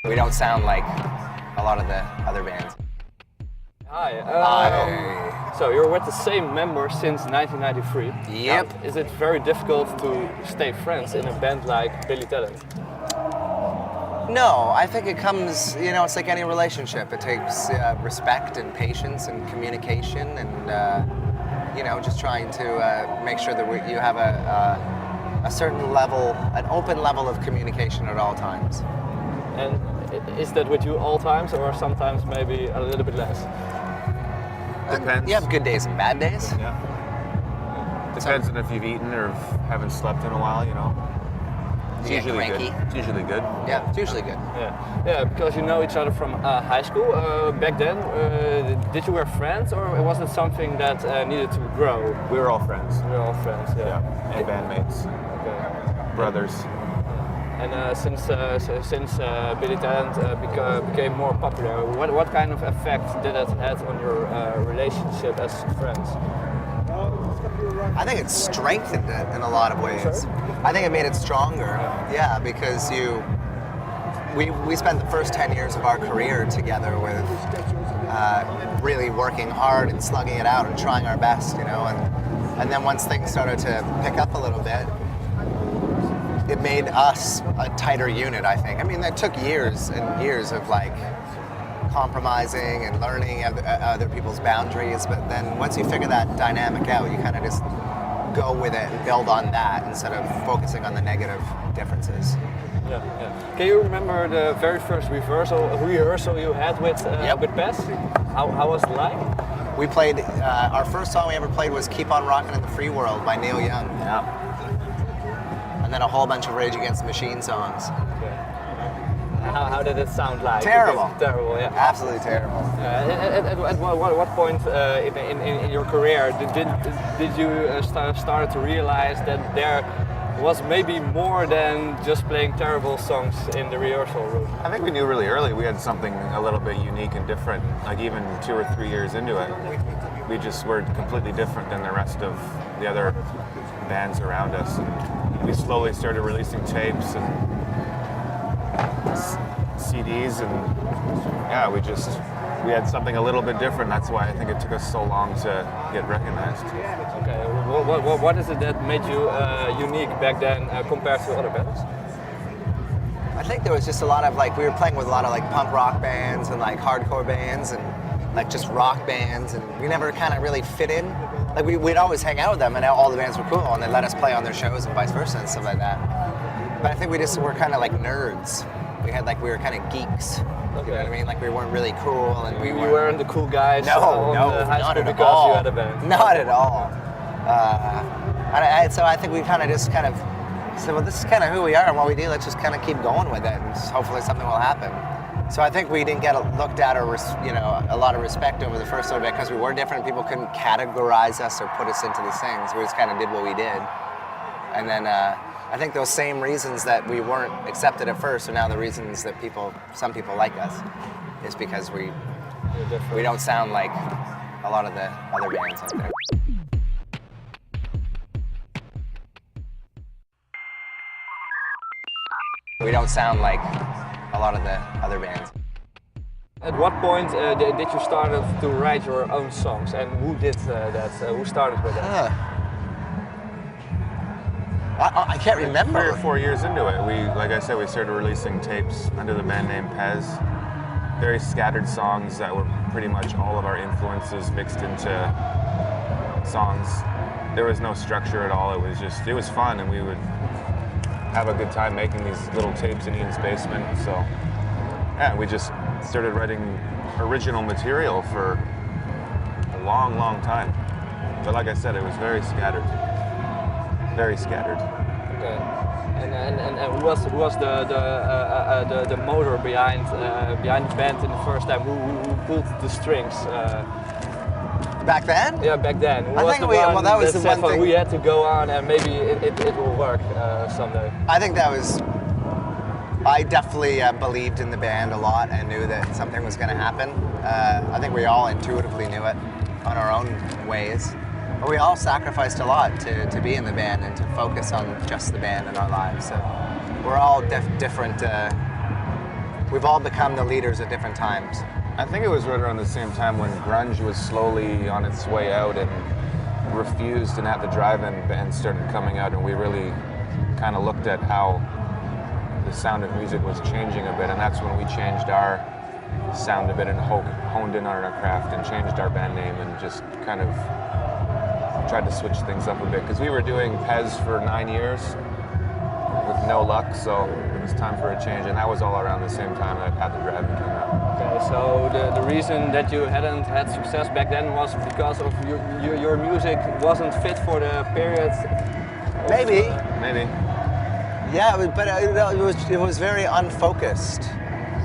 We don't sound like a lot of the other bands. Hi. Hi. So you're with the same member since 1993. Yep. Now, is it very difficult to stay friends in a band like Billy Talent? No, I think it comes, it's like any relationship. It takes respect and patience and communication and, just trying to make sure that you have a certain level, an open level of communication at all times. And is that with you all times or sometimes maybe a little bit less? Depends. You have good days and bad days. Yeah. Depends on if you've eaten or haven't slept in a while, It's You get usually cranky. good. It's usually good. Yeah, it's usually good. Yeah, because you know each other from high school. Back then, did you were friends or was it something that needed to grow? We were all friends. We were all friends, yeah. And bandmates. Okay. Brothers. And since Billy Talent became more popular, what kind of effect did that have on your relationship as friends? I think it strengthened it in a lot of ways. I think it made it stronger. Yeah, because we spent the first 10 years of our career together with really working hard and slugging it out and trying our best, and then once things started to pick up a little bit, it made us a tighter unit, I think. I mean, that took years and years of compromising and learning other people's boundaries, but then once you figure that dynamic out, you kind of just go with it and build on that instead of focusing on the negative differences. Yeah. Can you remember the very first rehearsal you had with Pez? How was it like? We played, our first song we ever played was Keep On Rockin' in the Free World by Neil Young. Yeah. And then a whole bunch of Rage Against the Machine songs. How did it sound like? Terrible. Terrible, yeah. Absolutely terrible. At what point in your career did you start to realize that there was maybe more than just playing terrible songs in the rehearsal room? I think we knew really early we had something a little bit unique and different. Like even 2 or 3 years into it, we just were completely different than the rest of the other bands around us. And we slowly started releasing tapes and CDs, and we had something a little bit different. That's why I think it took us so long to get recognized. Okay, what is it that made you unique back then compared to other bands? I think there was just a lot of we were playing with a lot of punk rock bands and hardcore bands and just rock bands, and we never kind of really fit in. We'd always hang out with them and all the bands were cool and they let us play on their shows and vice versa and stuff like that. But I think we just were kind of like nerds. We were kind of geeks. Okay. You know what I mean? We weren't really cool, and we weren't the cool guys. No, Not at because all. you had a band. Not at all. So I think we kind of said, well, this is kind of who we are and what we do. Let's just kind of keep going with it, and hopefully something will happen. So I think we didn't get looked at or a lot of respect over the first little bit because we were different. People couldn't categorize us or put us into these things. We just kind of did what we did, and then. I think those same reasons that we weren't accepted at first are now the reasons that some people like us, is because we don't sound like a lot of the other bands out there. We don't sound like a lot of the other bands. At what point did you start to write your own songs, and who did that? Who started with that? I can't remember. 3 or 4 years into it, like I said, we started releasing tapes under the band name Pez. Very scattered songs that were pretty much all of our influences mixed into songs. There was no structure at all. It was fun, and we would have a good time making these little tapes in Ian's basement. So yeah, we just started writing original material for a long, long time. But like I said, it was very scattered. Very scattered. Okay. And who was the motor behind the band in the first time? Who pulled the strings? Back then? Yeah, back then. Who was the one that said we had to go on and maybe it will work someday? I think I definitely believed in the band a lot and knew that something was going to happen. I think we all intuitively knew it on our own ways. But we all sacrificed a lot to be in the band and to focus on just the band in our lives. So we're all different we've all become the leaders at different times. I think it was right around the same time when grunge was slowly on its way out and Refused and At the Drive-In band started coming out, and we really kind of looked at how the sound of music was changing a bit, and that's when we changed our sound a bit and honed in on our craft and changed our band name and just kind of tried to switch things up a bit, because we were doing Pez for 9 years with no luck, so it was time for a change, and that was all around the same time that At the Drive-In came out. Okay, so the reason that you hadn't had success back then was because of your music wasn't fit for the period? Maybe. Yeah, but it was very unfocused.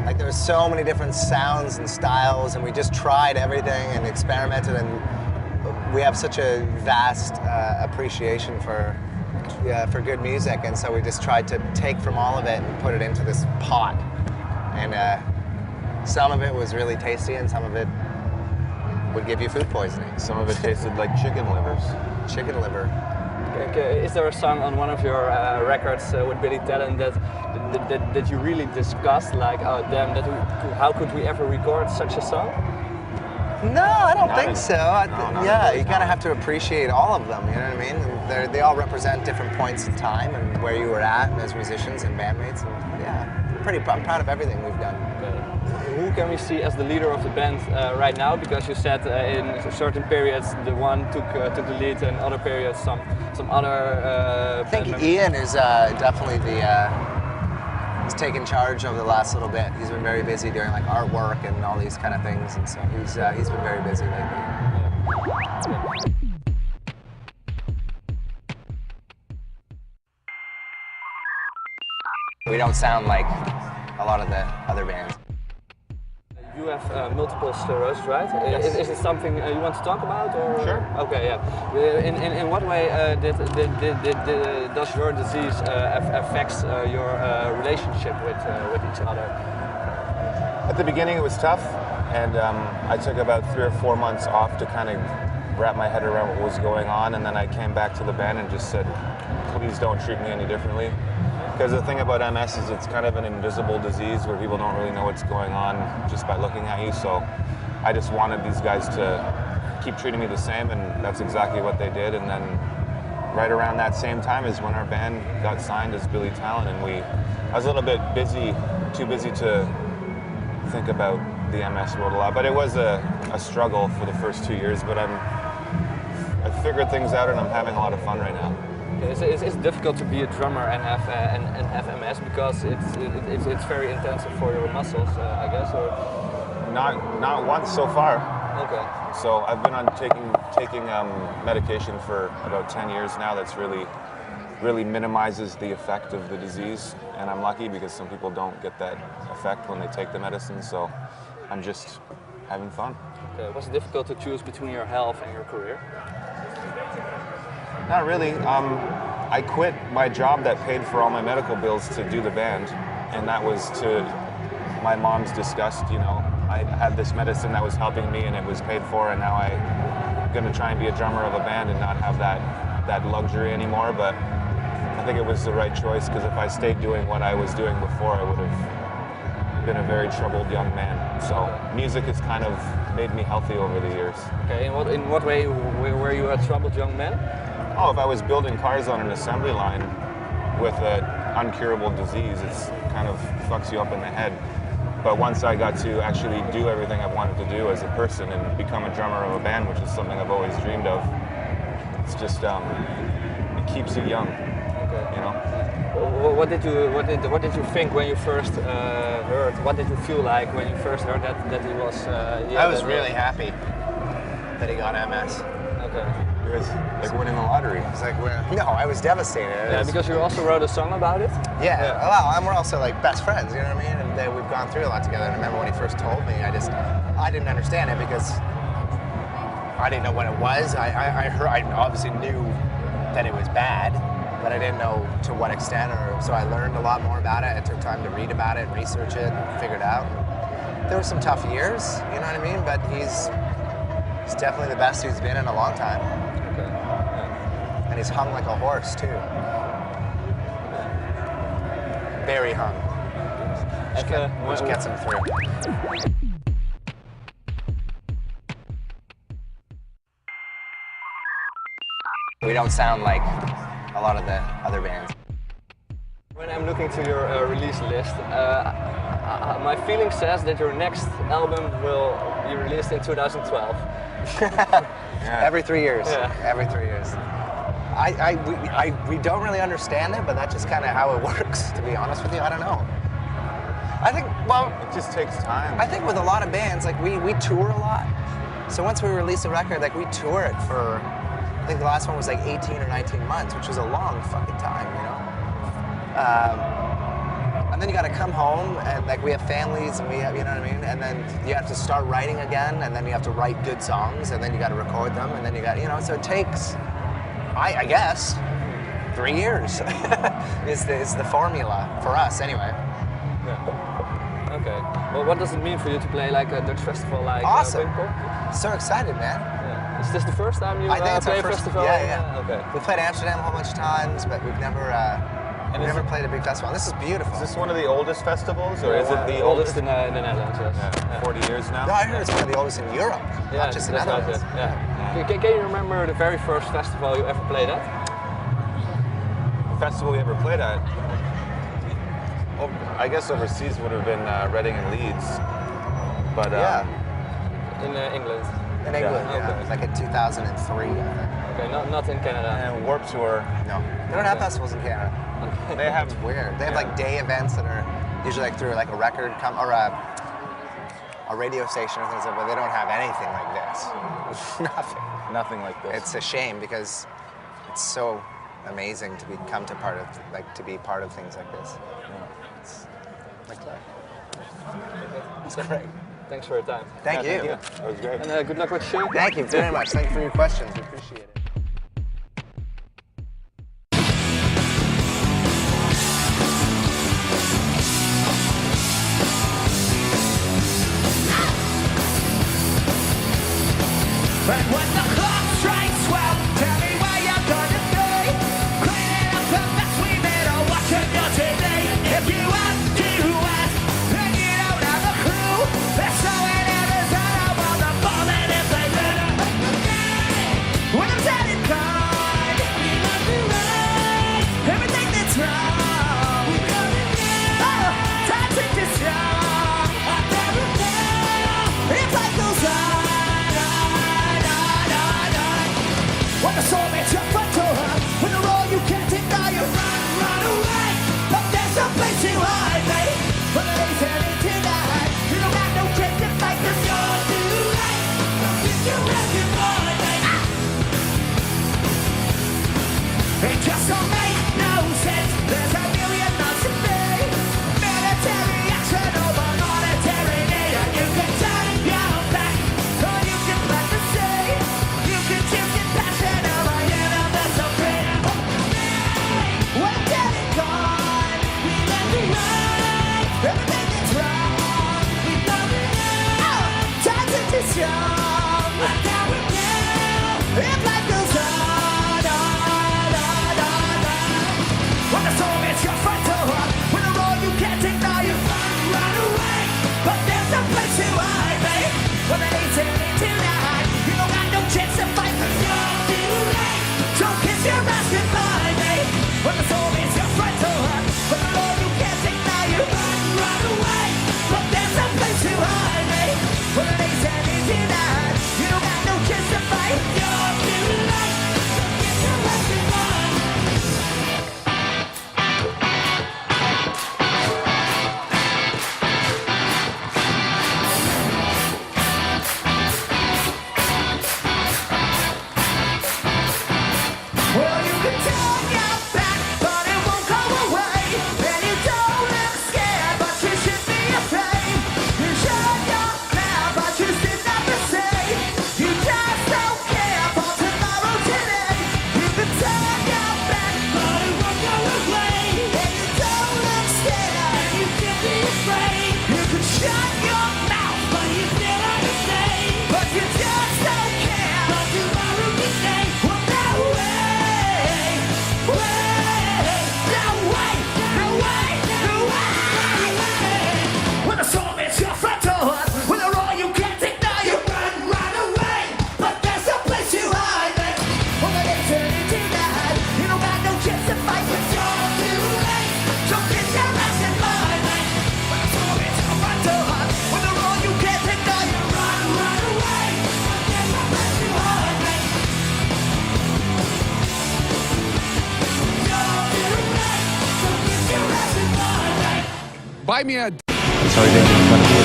Like there were so many different sounds and styles, and we just tried everything and experimented, and we have such a vast appreciation for good music, and so we just tried to take from all of it and put it into this pot. And some of it was really tasty, and some of it would give you food poisoning. Some of it tasted like chicken livers. Chicken liver. Okay, is there a song on one of your records with Billy Talent that you really discussed, like, oh damn, how could we ever record such a song? No, I don't Not think in- so. no, You kind of have to appreciate all of them, you know what I mean? And they all represent different points in time and where you were at as musicians and bandmates. And yeah, I'm proud of everything we've done. Who can we see as the leader of the band right now? Because you said in certain periods the one took the lead, and other periods some other. I think band Ian is definitely he's taken charge over the last little bit. He's been very busy doing like artwork and all these kind of things, and so he's been very busy lately. We don't sound like a lot of the other bands. You have multiple sclerosis, right? Yes. Is it something you want to talk about? Or? Sure. Okay, yeah. In what way does your disease affects your relationship with each other? At the beginning it was tough, and I took about 3 or 4 months off to kind of wrap my head around what was going on, and then I came back to the band and just said, please don't treat me any differently. Because the thing about MS is it's kind of an invisible disease where people don't really know what's going on just by looking at you. So I just wanted these guys to keep treating me the same, and that's exactly what they did. And then right around that same time is when our band got signed as Billy Talent, and I was a little bit too busy to think about the MS world a lot. But it was a struggle for the first 2 years, but I figured things out, and I'm having a lot of fun right now. It's difficult to be a drummer and have MS because it's very intensive for your muscles, I guess. Or Not once so far. okay. So I've been on taking medication for about 10 years now. That's really minimizes the effect of the disease, and I'm lucky because some people don't get that effect when they take the medicine. So I'm just having fun. Okay. Was it difficult to choose between your health and your career? Not really. I quit my job that paid for all my medical bills to do the band, and that was to my mom's disgust. You know, I had this medicine that was helping me, and it was paid for, and now I'm gonna try and be a drummer of a band and not have that luxury anymore. But I think it was the right choice, because if I stayed doing what I was doing before, I would have been a very troubled young man. So music has kind of made me healthy over the years. Okay. In what way were you a troubled young man? Oh, if I was building cars on an assembly line with an uncurable disease, it's kind of fucks you up in the head. But once I got to actually do everything I wanted to do as a person and become a drummer of a band, which is something I've always dreamed of, it's just it keeps you young. Okay. You know. What did you think when you first heard? What did you feel like when you first heard that he was? I was really happy that he got MS. Okay. It was like winning the lottery. It's like, no, I was devastated. Yeah, because you also wrote a song about it. Yeah, well, and we're also like best friends, you know what I mean? And we've gone through a lot together. And I remember when he first told me, I didn't understand it because I didn't know what it was. I obviously knew that it was bad, but I didn't know to what extent. So I learned a lot more about it. It took time to read about it, research it, and figure it out. There were some tough years, you know what I mean? But he's definitely the best he's been in a long time. Okay. Yeah. And he's hung like a horse, too. Very hung. Which gets them through. We don't sound like a lot of the other bands. When I'm looking to your release list, my feeling says that your next album will be released in 2012. Every 3 years. Yeah. Every 3 years. We don't really understand it, but that's just kind of how it works, to be honest with you. I don't know. I think, well, It just takes time. I think with a lot of bands, like we tour a lot. So once we release a record, like we tour it for, I think the last one was like 18 or 19 months, which was a long fucking time, you know? And then you gotta come home and like we have families and we have, you know what I mean? And then you have to start writing again and then you have to write good songs and then you gotta record them and then you got, you know, so it takes, I guess, 3 years is the formula for us anyway. Yeah. Okay. Well, what does it mean for you to play like a Dutch festival like Awesome. Pinkpop? So excited, man. Yeah. Is this the first time you I think it's play our a first festival? Yeah. Okay. We played Amsterdam a whole bunch of times, but we've never played a big festival. And this is beautiful. Is this one of the oldest festivals, or is it the oldest in the Netherlands? Yes. Yeah, 40 years now? No, I heard it's one of the oldest in Europe, Yeah, not just in that's right, Netherlands. yeah. Can you remember the very first festival you ever played at? Festival we ever played at? Oh, I guess overseas would have been Reading and Leeds. But Yeah, In England. in England, Yeah, yeah. okay. Like in 2003, I think. Okay, not in Canada. and Warped Tour. No, they don't have festivals in Canada. They have It's weird. They have Yeah. like day events that are usually like through like a record or a radio station or things like that, but they don't have anything like this. Nothing. nothing like this. It's a shame because it's so amazing to become to part of to be part of things like this. It's like that. It's great. Thanks for your time. Thank you. That was great. And good luck with the show. Thank you very much. Thank you for your questions. We appreciate it. And when the clock strikes 12, tell me where you're gonna be. Cleaning up the mess we made or watching your TV. If you have to ask, then you don't have a clue. They're sewing Arizona while they're falling if they do. When I'm dead and gone, we love you right. Everything that's wrong, we love you now. Oh, time to just strong. I never know if life goes on. When the soul makes your front door, when the road you can't deny, you run away. But there's no place to hide, mate. When the day's heading tonight, you don't have no chance to fight 'cause you're too late. If you reckon boy, mate. It just don't make no sense. There's a million miles to pay. Military action over monetary need. And you can turn your back, or you can plant the seed. You can choose your passion over universe of freedom. When I'm dead and gone, we let me run. Everything that's wrong, we love it now. Time to be strong. But now we know if life goes on. When the soul meets your front door, when the road you can't ignore, you run away. But there's no place to hide, mate. When the day's turning tonight, you don't got no chance to fight 'cause you're too late. So kiss your ass goodbye, mate. When the soul meets your front door, when the road you can't ignore, you run away. But there's no place to hide, mate. When the day's turning tonight. Buy me a. Sorry, they didn't want to do it.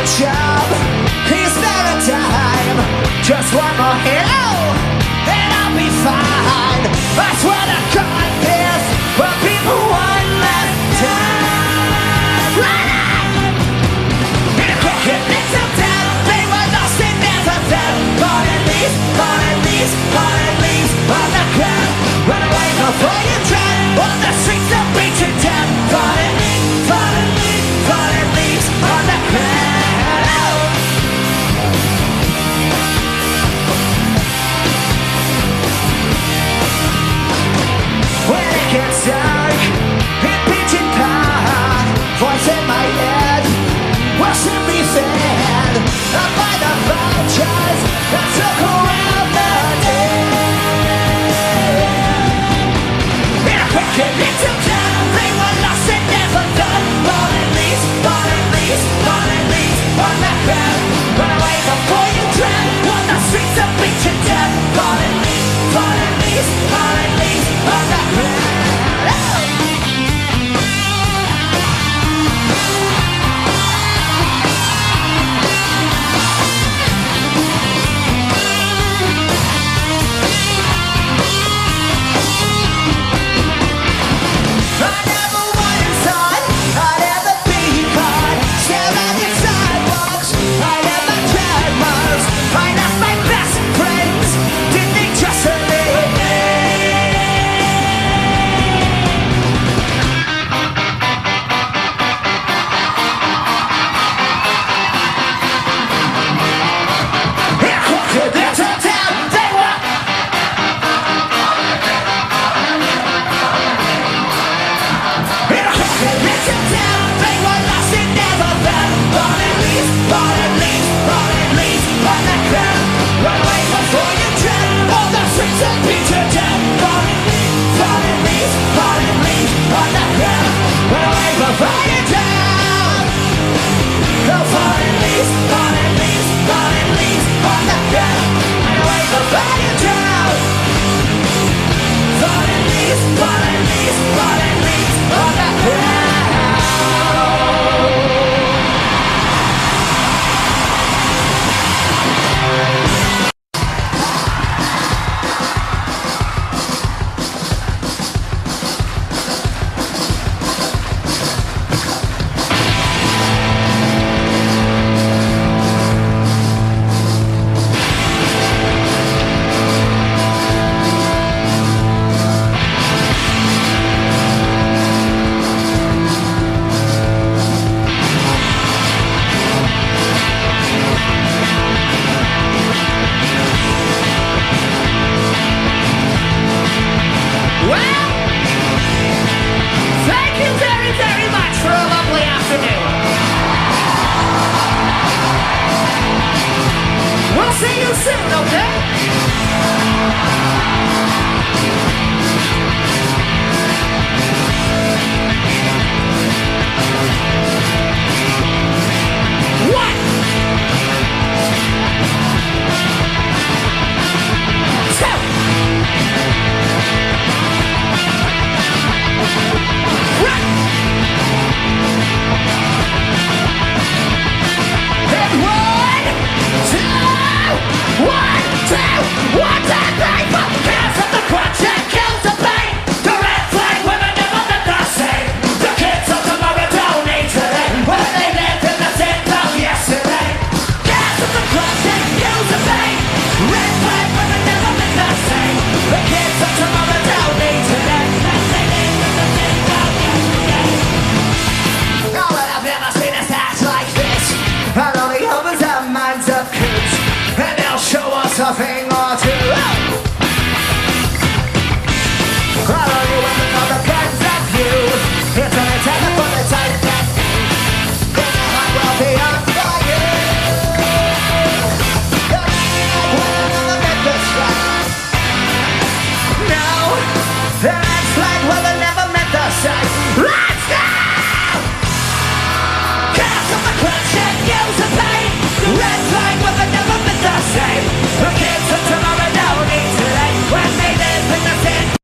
Job, he's not a dime. Just one more hero, and I'll be fine. That's what I call this. For people one last time. In a crooked little town, they were lost and never found. Falling leaves, falling leaves, falling leaves on the ground. Run away before you drown on the streets of beaten town. Falling leaves, falling leaves, falling leaves on the ground. It's dark, in pitching dark. Voice in my head, watching me fed. I find the vultures that circle around the dead. In a crooked little town, they were lost and never found. Falling leaves, falling leaves, falling leaves on the ground. Run away before you drown on the streets of beaten town. Falling leaves, falling leaves, falling leaves on the ground. Falling leaves, falling leaves on the ground.